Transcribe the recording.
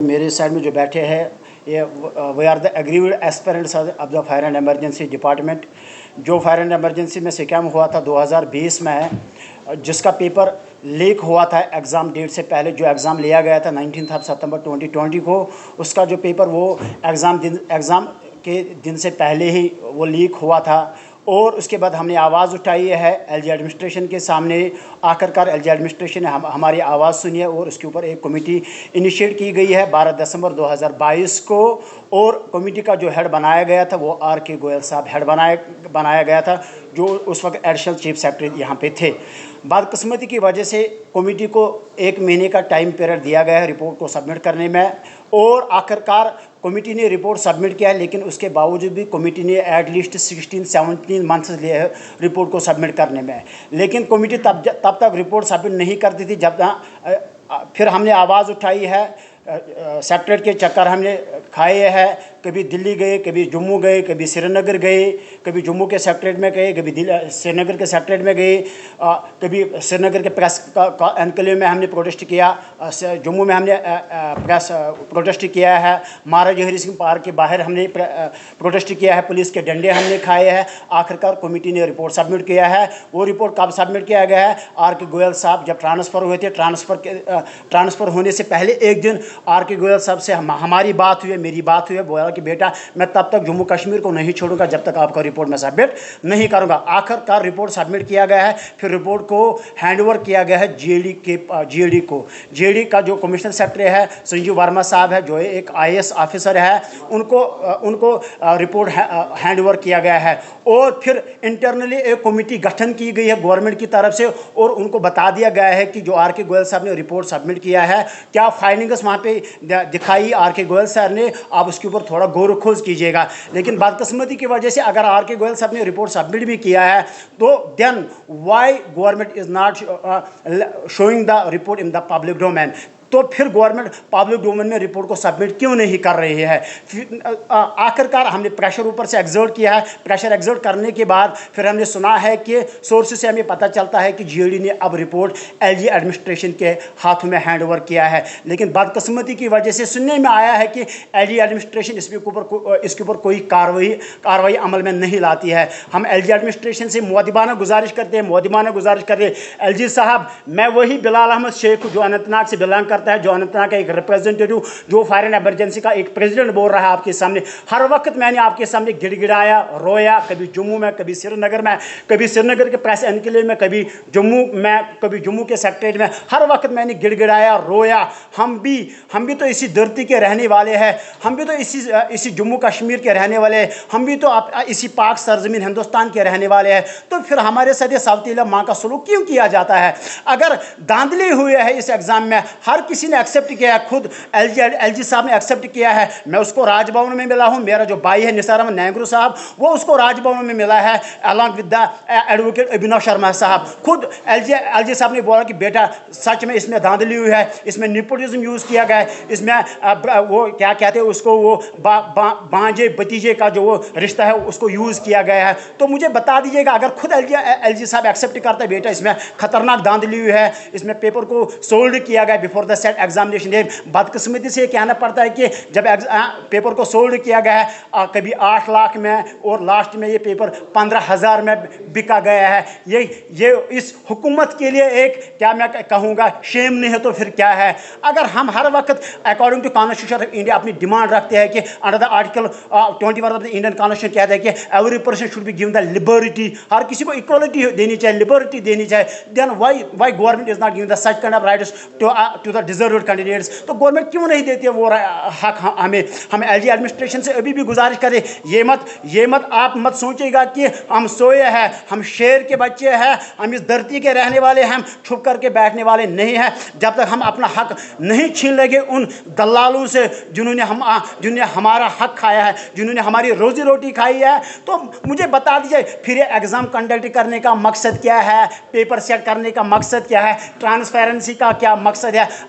میرے سائڈ میں جو بیٹھے ہیں یہ we are the aggrieved aspirants of the fire and emergency department. جو فائر اینڈ ایمرجنسی میں سکیم ہوا تھا 2020 میں ہے، جس کا پیپر لیک ہوا تھا ایگزام ڈیٹ سے پہلے. جو ایگزام لیا گیا تھا 19 ستمبر 2020 کو، اس کا جو پیپر وہ ایگزام کے دن سے پہلے ہی وہ لیک ہوا تھا. اور اس کے بعد ہم نے آواز اٹھائی ہے ایل جی ایڈمنسٹریشن کے سامنے. آخر کار ایل جی ایڈمنسٹریشن نے ہماری آواز سنی ہے اور اس کے اوپر ایک کمیٹی انیشیٹ کی گئی ہے 12 دسمبر 2022 کو. اور کمیٹی کا جو ہیڈ بنایا گیا تھا وہ آر کے گوئل صاحب ہیڈ بنایا گیا تھا، جو اس وقت ایڈیشنل چیف سیکرٹری یہاں پہ تھے. بدقسمتی کی وجہ سے کمیٹی کو 1 مہینے کا ٹائم پیریڈ دیا گیا ہے رپورٹ کو سبمٹ کرنے میں. اور آخر کار کمیٹی نے رپورٹ سبمٹ کیا ہے، لیکن اس کے باوجود بھی کمیٹی نے ایٹ لیسٹ 16-17 منتھس لیے ہیں رپورٹ کو سبمٹ کرنے میں. لیکن کمیٹی تب تک رپورٹ سبمٹ نہیں کرتی تھی جب پھر ہم نے آواز اٹھائی ہے. سیکٹریٹ کے چکر ہم نے کھائے ہیں، کبھی دلی گئے، کبھی جموں گئے، کبھی سری نگر گئے، کبھی جموں کے سیکٹریٹ میں گئے، کبھی سری نگر کے سیکٹریٹ میں گئے، کبھی سری نگر کے پریس انکلیو میں ہم نے پروٹیسٹ کیا، جموں میں ہم نے پریس پروٹیسٹ کیا ہے، مہاراجہ ہری سنگھ پارک کے باہر ہم نے پروٹیسٹ کیا ہے، پولیس کے ڈنڈے ہم نے کھائے ہیں. آخر کار کمیٹی نے رپورٹ سبمٹ کیا ہے. وہ رپورٹ کب سبمٹ کیا گیا ہے؟ آر کے گوئل صاحب جب ٹرانسفر ہوئے تھے، ٹرانسفر ہونے سے پہلے ایک دن آر کے گوئل صاحب سے ہماری بات ہوئی، میری بات ہوئی. بولا کہ بیٹا میں تب تک جموں کشمیر کو نہیں چھوڑوں گا جب تک آپ کا رپورٹ میں سبمٹ نہیں کروں گا. آخر کار رپورٹ سبمٹ کیا گیا ہے. پھر رپورٹ کو ہینڈ اوور کیا گیا ہے جی اے ڈی کو. جی اے ڈی کا جو کمشنر سیکرٹری ہے سنجیو ورما صاحب ہے، جو ایک آئی اے ایس آفیسر ہے، ان کو رپورٹ ہینڈ اوور کیا گیا ہے. اور پھر انٹرنلی ایک کمیٹی گٹھن کی گئی ہے گورنمنٹ کی طرف سے، اور ان کو بتا دیا گیا ہے کہ جو آر کے گوئل صاحب نے رپورٹ سبمٹ کیا ہے، کیا فائنڈنگس وہاں پہ دکھائی آر کے گوئل صاحب نے، آپ اس کے اوپر تھوڑا غور و خوض کیجیے گا. لیکن بدقسمتی کی وجہ سے اگر آر کے گوئل صاحب نے رپورٹ سبمٹ بھی کیا ہے تو then why government is not showing the report in the public domain. تو پھر گورنمنٹ پبلک ڈومین میں رپورٹ کو سبمٹ کیوں نہیں کر رہی ہے؟ آخر کار ہم نے پریشر اوپر سے ایگزرٹ کیا ہے. پریشر ایگزرٹ کرنے کے بعد پھر ہم نے سنا ہے کہ سورسز سے ہمیں پتہ چلتا ہے کہ جی اے ڈی نے اب رپورٹ ایل جی ایڈمنسٹریشن کے ہاتھوں میں ہینڈ اوور کیا ہے. لیکن بدقسمتی کی وجہ سے سننے میں آیا ہے کہ ایل جی ایڈمنسٹریشن اس کے اوپر کوئی کارروائی عمل میں نہیں لاتی ہے. ہم ایل جی ایڈمنسٹریشن سے مؤدبانہ گزارش کرتے ہیں ایل جی صاحب، میں وہی بلال احمد شیخ جو اننت ناگ سے بلانگ کرتا ہے، جو اننت ناگ کا ایک ریپرزینٹیٹو، جو فائر اینڈ ایمرجنسی کا ایک پریزیڈنٹ بول رہا ہے آپ کے سامنے. ہر وقت میں نے آپ کے سامنے گڑ گڑایا، رویا، کبھی جموں میں، کبھی سری نگر میں، کبھی سری نگر کے پریس انکلیو میں، کبھی جموں میں، کبھی جموں کے سیکٹریٹ میں. ہر وقت میں نے گڑ گڑایا، رویا. ہم بھی تو اسی دھرتی کے رہنے والے ہیں، ہم بھی تو اسی جموں کشمیر کے رہنے والے ہیں، ہم بھی تو اسی پاک سرزمین ہندوستان کے رہنے والے ہیں. تو پھر ہمارے ساتھ یہ سوتیلا ماں کا سلوک کیوں کیا جاتا ہے؟ اگر دھاندلی ہوئی ہے اس ایگزام میں، ہر کسی نے ایکسیپٹ کیا ہے، خود ایل جی صاحب نے ایکسیپٹ کیا ہے. میں اس کو راج بھون میں ملا ہوں، میرا جو بھائی ہے نثار احمد نینگرو صاحب، وہ اس کو راج بھون میں ملا ہے along with the advocate Abhinav Sharma صاحب. خود ایل جی صاحب نے بولا کہ بیٹا سچ میں اس میں دھاندلی ہوئی ہے، اس میں نیپوٹزم یوز کیا گیا ہے، اس میں وہ کیا کہتے ہیں اس کو، وہ بانجے بتیجے کا جو وہ رشتہ ہے اس کو یوز کیا گیا ہے. تو مجھے بتا دیجیے گا، اگر خود ایل جی صاحب ایکسیپٹ کرتا ہے بیٹا اس میں خطرناک دھاندلی ہوئی ہے، اس میں پیپر کو سولڈ کیا گیا before the set examination day. بدقسمتی سے یہ کہنا پڑتا ہے کہ جب پیپر کو سولڈ کیا گیا ہے، کبھی 8 لاکھ میں اور لاسٹ میں یہ پیپر 15,000 میں بکا گیا ہے. یہ اس حکومت کے لیے ایک کیا میں کہوں گا شیم نہیں ہے تو پھر کیا ہے؟ اگر ہم ہر وقت according to constitution of India اپنی ڈیمانڈ رکھتے ہیں کہ under the article 21 of the Indian constitution کہتا ہے کہ every person should be given the liberty, ہر کسی کو اکوالٹی دینی چاہیے، لبرٹی دینی چاہیے. Then why government is not giving the such kind of rights to the deserved candidates? تو گورنمنٹ کیوں نہیں دیتی ہے وہ حق ہمیں؟ ہم ایل جی ایڈمنسٹریشن سے ابھی بھی گزارش کریں، یہ مت آپ مت سوچے گا کہ ہم سوئے ہیں. ہم شیر کے بچے ہیں، ہم اس دھرتی کے رہنے والے ہیں، ہم چھپ کر کے بیٹھنے والے نہیں ہیں. جب تک ہم اپنا حق نہیں چھین لیں گے ان دلالوں سے جنہوں نے ہمارا حق کھایا ہے، جنہوں نے ہماری روزی روٹی کھائی ہے. تو مجھے بتا دیجیے پھر یہ ایگزام کنڈکٹ کرنے کا مقصد کیا ہے؟ پیپر سیٹ کرنے کا مقصد کیا ہے؟ ٹرانسپیرنسی کا کیا مقصد ہے؟